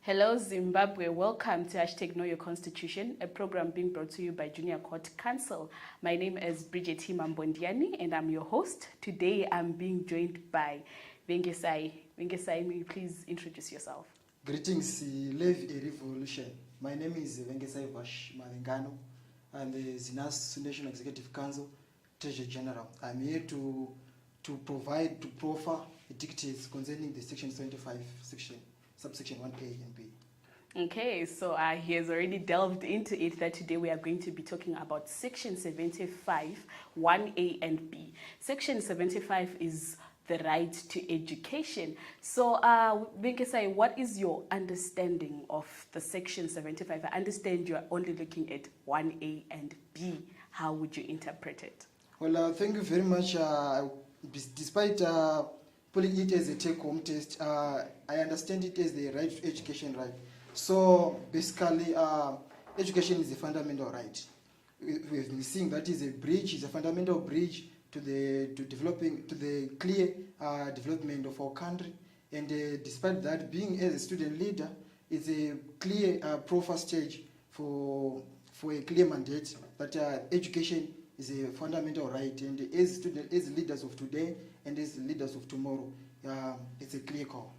Hello Zimbabwe, welcome to #Know Your Constitution, a program being brought to you by Junior Court Council. My name is Bridget Mbondiani and I'm your host. Today I'm being joined by Vengesai. Vengesai, may you please introduce yourself? Greetings, Live a Revolution. My name is Vengesai Vash Malengano. I'm the ZINAS National Executive Council Treasurer General. I'm here to proffer dictates concerning the Section 75 subsection 1A and B. Okay, so he has already delved into it that today we are going to be talking about Section 75, 1A and B. Section 75 is the right to education. So, Venkesai, what is your understanding of the Section 75? I understand you are only looking at 1A and B. How would you interpret it? Well, thank you very much. Despite putting it as a take-home test, I understand it as the right to education right. So basically, education is a fundamental right. We've been seeing that is a bridge, is a fundamental bridge to the clear development of our country. And despite that, being as a student leader is a clear profile stage for a clear mandate that education is a fundamental right. And as leaders of today and as leaders of tomorrow, it's a clear call.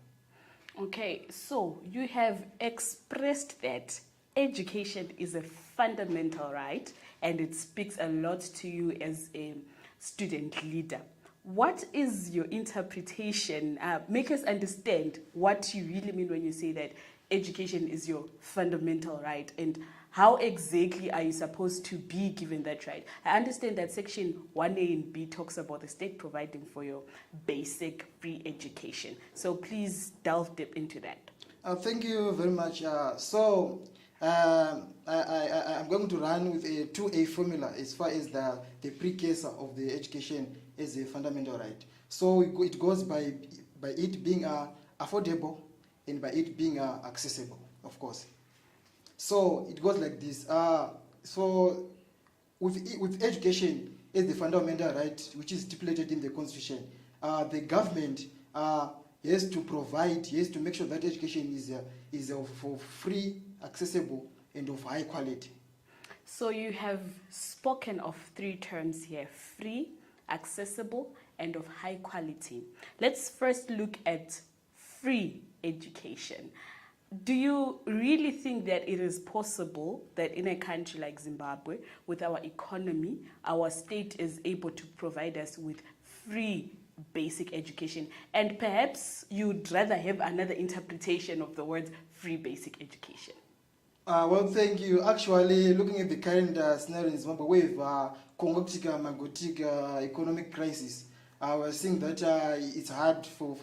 Okay, so you have expressed that education is a fundamental right and it speaks a lot to you as a student leader. What is your interpretation? Make us understand what you really mean when you say that education is your fundamental right, and how exactly are you supposed to be given that right? I understand that Section 1A and B talks about the state providing for your basic free education. So please delve deep into that. Thank you very much. I'm going to run with a 2A formula as far as the precursor of the education as a fundamental right. So it goes by it being affordable and by it being accessible, of course. So it goes like this. So with education as the fundamental right, which is stipulated in the Constitution, the government has to provide, has to make sure that education is of free, accessible, and of high quality. So you have spoken of three terms here: free, accessible, and of high quality. Let's first look at free education. Do you really think that it is possible that in a country like Zimbabwe, with our economy, our state is able to provide us with free basic education? And perhaps you'd rather have another interpretation of the word free basic education. Well, thank you. Actually, looking at the current scenario in Zimbabwe, with Congotica, Magotica economic crisis, we're seeing that it's hard for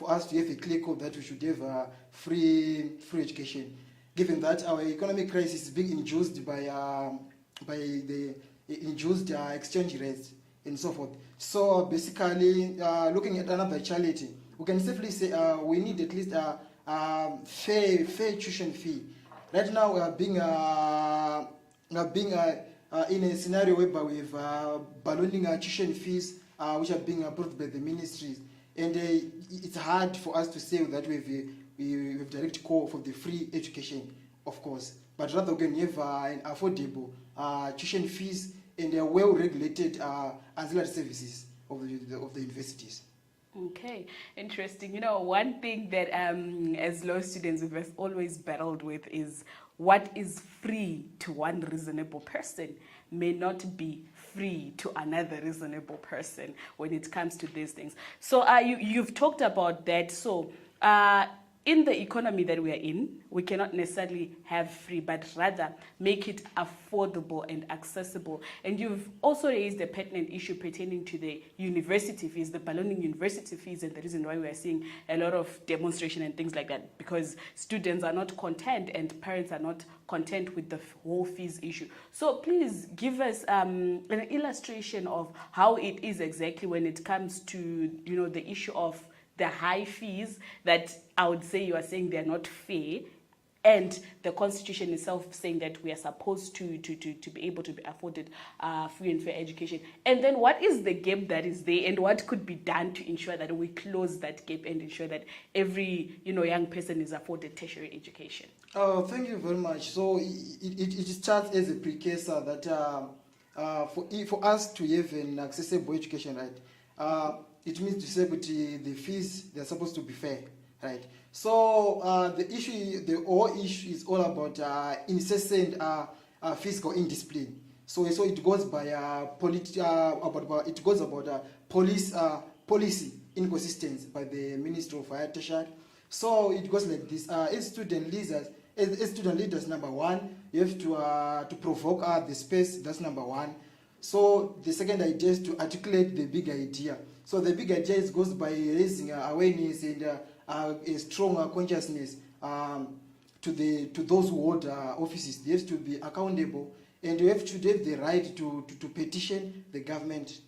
us to have a clear code that we should have free education, given that our economic crisis is being induced by the induced exchange rates and so forth. So basically, looking at another challenge, we can safely say we need at least a fair tuition fee. Right now, we are being in a scenario whereby we have ballooning tuition fees, which are being approved by the ministries, and it's hard for us to say that we have direct call for the free education, of course, but rather we can have an affordable tuition fees and well-regulated ancillary services of the universities. Okay, interesting. You know, one thing that as law students we've always battled with is what is free to one reasonable person may not be free to another reasonable person when it comes to these things. So you've talked about that. So in the economy that we are in, we cannot necessarily have free, but rather make it affordable and accessible. And you've also raised a pertinent issue pertaining to the university fees, the ballooning university fees, and the reason why we are seeing a lot of demonstration and things like that, because students are not content and parents are not content with the whole fees issue. So please give us an illustration of how it is exactly when it comes to, you know, the issue of the high fees that I would say you are saying they're not fair, and the constitution itself saying that we are supposed to be able to be afforded free and fair education. And then what is the gap that is there, and what could be done to ensure that we close that gap and ensure that every, you know, young person is afforded tertiary education? Oh, thank you very much. So it starts as a precursor that for us to have an accessible education, right? It means to say that the fees, they're supposed to be fair, right? So the whole issue is all about incessant fiscal indiscipline. So it goes by policy inconsistency by the Minister of Higher Tertiary. So it goes like this: as student leaders, number one, you have to provoke the space. That's number one. So the second idea is to articulate the big idea. So the big idea goes by raising awareness and a strong consciousness to those who hold offices. They have to be accountable, and you have to have the right to petition the government.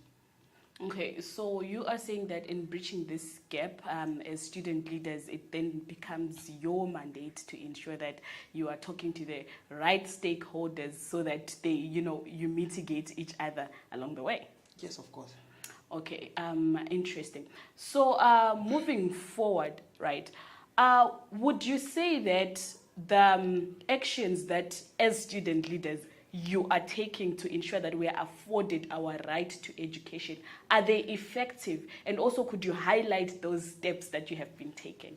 Okay, so you are saying that in breaching this gap, as student leaders, it then becomes your mandate to ensure that you are talking to the right stakeholders so that they, you know, you mitigate each other along the way. Yes, of course. Okay, interesting. So moving forward, right, would you say that the actions that as student leaders you are taking to ensure that we are afforded our right to education, are they effective? And also, could you highlight those steps that you have been taking?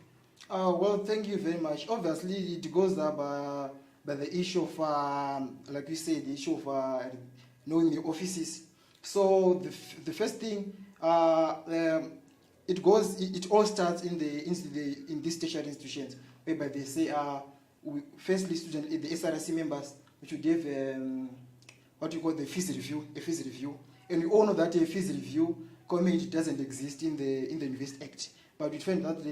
Well, thank you very much. Obviously, it goes up by the issue of, like you said, the issue of knowing the offices. So the first thing, it all starts in these tertiary institutions, whereby they say, firstly, the SRC members, we should have what you call the fees review, and we all know that a fees review committee doesn't exist in the Invest Act, but we find that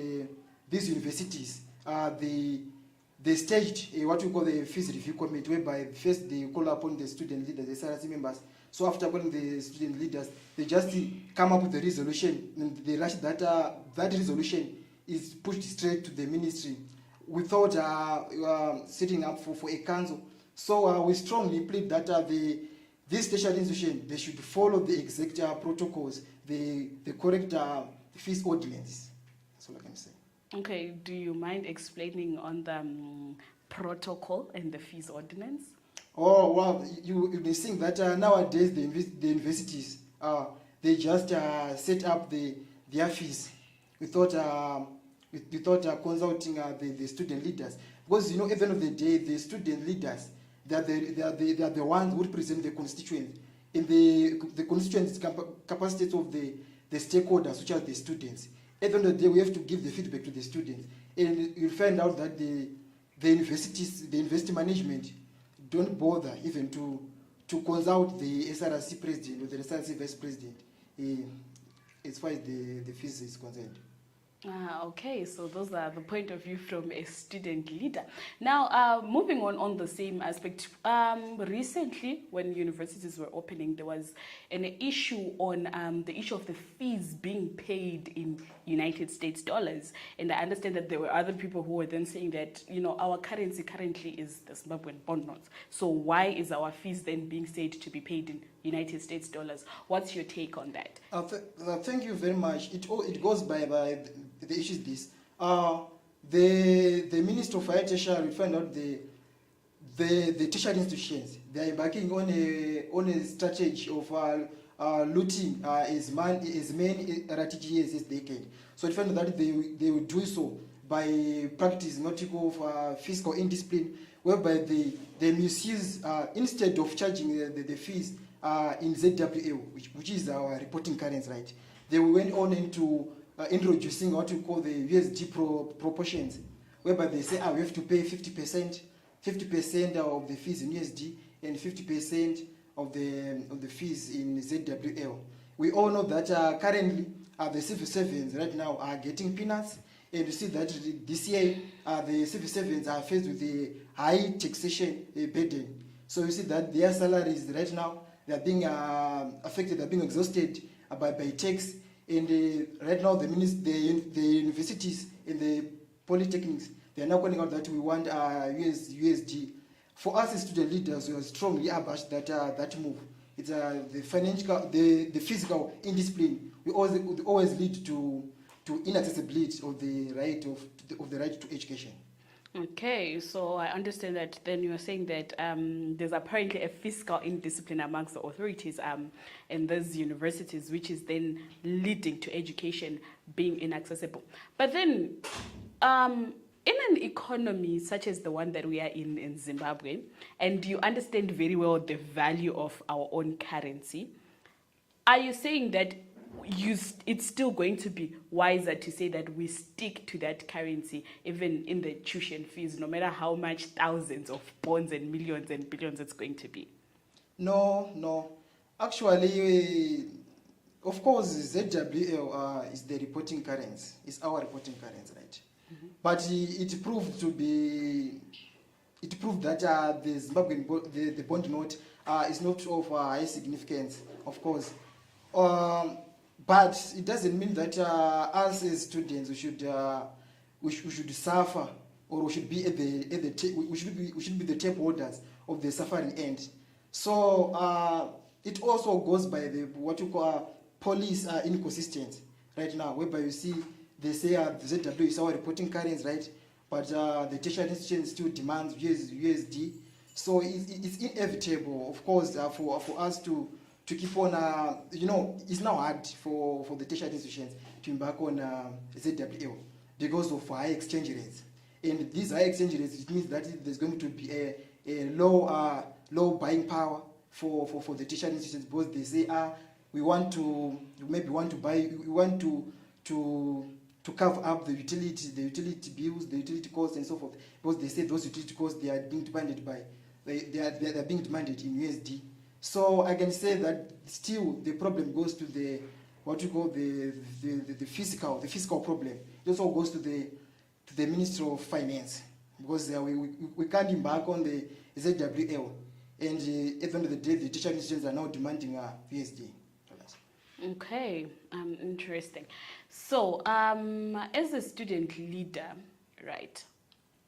these universities they staged what we call the fees review committee, whereby first they call upon the student leaders, the SRC members. So after calling the student leaders, they just come up with the resolution, and they rush that resolution is pushed straight to the ministry without setting up for a council. So we strongly plead that this tertiary institution, they should follow the exact protocols, the correct fees ordinance. That's all I can say. Okay, do you mind explaining on the protocol and the fees ordinance? Oh, well, you've been seeing that nowadays the universities, they just set up their fees without consulting the student leaders. Because, you know, at the end of the day, the student leaders, they are the ones who represent the constituents. In the constituents capacity of the stakeholders, which are the students. At the end of the day, we have to give the feedback to the students. And you'll find out that the universities, the university management, don't bother even to consult the SRC president or the SRC vice president as far as the fees is concerned. Okay, so those are the point of view from a student leader. Now, moving on the same aspect, recently when universities were opening, there was an issue on the issue of the fees being paid in United States dollars. And I understand that there were other people who were then saying that, you know, our currency currently is the Zimbabwean bond notes. So why is our fees then being said to be paid in United States dollars? What's your take on that? Thank you very much. It goes by the issue is this. The Minister of Higher Tertiary will find out the tertiary institutions, they are embarking on a strategy of looting as many RTGS as they can. So you find that they will do so by practicing what you call fiscal indiscipline, whereby they misuse, instead of charging the fees in ZWL, which is our reporting currency, right? They went on into introducing what we call the USD proportions. whereby they say, we have to pay 50% of the fees in USD and 50% of the fees in ZWL. We all know that currently the civil servants right now are getting peanuts, and you see that this year the civil servants are faced with a high taxation burden. So you see that their salaries right now, they are being affected, they are being exhausted by tax. And right now the universities and the polytechnics, they are now calling out that we want USD. For us as student leaders, we are strongly abashed that move. It's the physical indiscipline. We always lead to inaccessibility of the right to education. Okay, so I understand that then you're saying that there's apparently a fiscal indiscipline amongst the authorities in those universities, which is then leading to education being inaccessible. But then in an economy such as the one that we are in Zimbabwe, and you understand very well the value of our own currency, are you saying that it's still going to be wiser to say that we stick to that currency even in the tuition fees, no matter how much thousands of bonds and millions and billions it's going to be? No. Actually, of course, ZWL is the reporting currency. It's our reporting currency, right? Mm-hmm. But it proved that the Zimbabwean the bond note is not of high significance, of course. But it doesn't mean that us as students we should suffer, or we should be we should be the tape holders of the suffering end. So it also goes by what you call police inconsistency right now, whereby you see they say the ZW is our reporting currency, right? But the tertiary institution still demands USD. So it's inevitable, of course, for us to keep on, it's now hard for the tertiary institutions to embark on ZWL because of high exchange rates. And these high exchange rates, it means that there's going to be a low buying power for the tertiary institutions, because they say, we want to cover up the utility bills, the utility costs, and so forth, because they say those utility costs, they are being demanded they are being demanded in USD. So I can say that still the problem goes to the physical problem. It also goes to the Ministry of Finance, because we can't embark on the ZWL, and at the end of the day, the teacher institutions are now demanding USD. Okay, interesting. So as a student leader, right?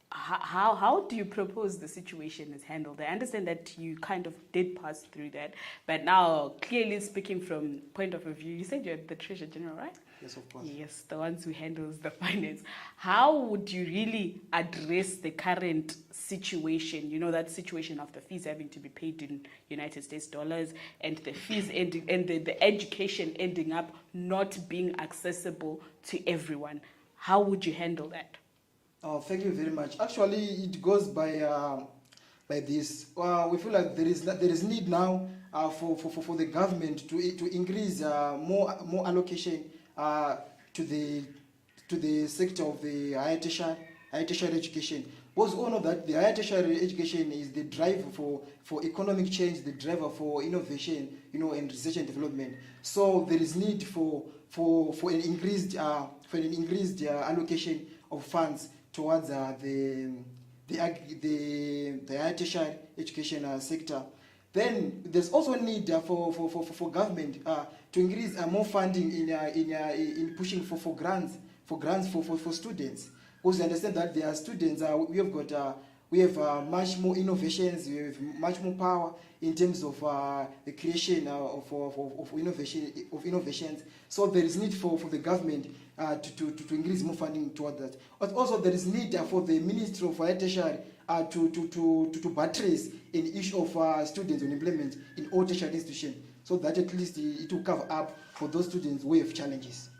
How do you propose the situation is handled? I understand that you kind of did pass through that, but now clearly speaking from point of view, you said you're the Treasurer General, right? Yes, of course. Yes, the ones who handles the finance. How would you really address the current situation? You know, that situation of the fees having to be paid in United States dollars, and the fees ending, and the education ending up not being accessible to everyone. How would you handle that? Thank you very much. Actually, it goes by this. We feel like there is need now for the government to increase more allocation to the sector of the higher tertiary education. Because we all know that the higher tertiary education is the driver for economic change, the driver for innovation, and research and development. So there is need for an increased allocation of funds towards the higher tertiary education sector. Then there's also a need for government to increase more funding in pushing for grants for students. Because you understand that there are students, we have much more innovations, we have much more power in terms of the creation of innovations. So there is need for the government to increase more funding toward that. But also there is need for the Ministry of Higher Tertiary to buttress an issue of students unemployment in all tertiary institutions, so that at least it will cover up for those students who have challenges.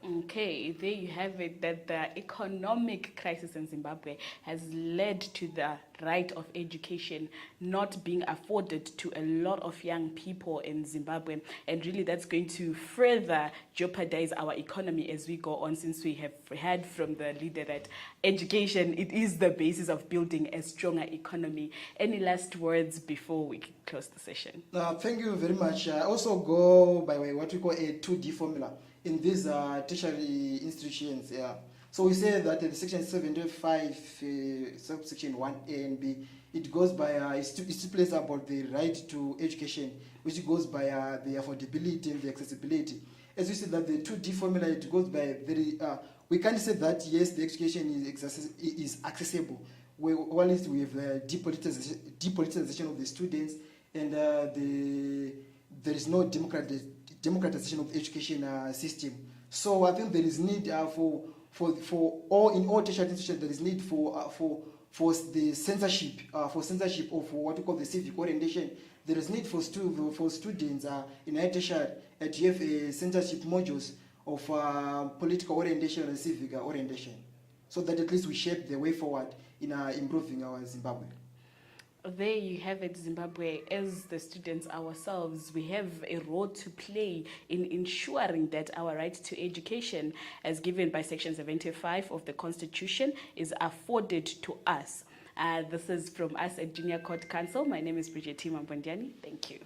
Okay, there you have it, that the economic crisis in Zimbabwe has led to the right of education not being afforded to a lot of young people in Zimbabwe. And really that's going to further jeopardize our economy as we go on, since we have heard from the leader that education, it is the basis of building a stronger economy. Any last words before we close the session? Thank you very much. I also go by what we call a 2D formula in these tertiary institutions. Yeah. So we say that in section 75, subsection 1A and B, it goes by, it stipulates about the right to education, which goes by the affordability and the accessibility. As we see that the 2D formula, it goes by very, we can't say that yes, the education is accessible. One is we have depoliticization of the students, and there is no democratization of the education system. So I think there is need for all in all tertiary institutions, there is need for the censorship of what we call the civic orientation. There is need for students in higher tertiary to have censorship modules of political orientation and civic orientation, so that at least we shape the way forward in improving our Zimbabwe. There you have it, Zimbabwe. As the students ourselves, we have a role to play in ensuring that our right to education, as given by Section 75 of the Constitution, is afforded to us. This is from us at Junior Court Council. My name is Bridget Timambondiani. Thank you.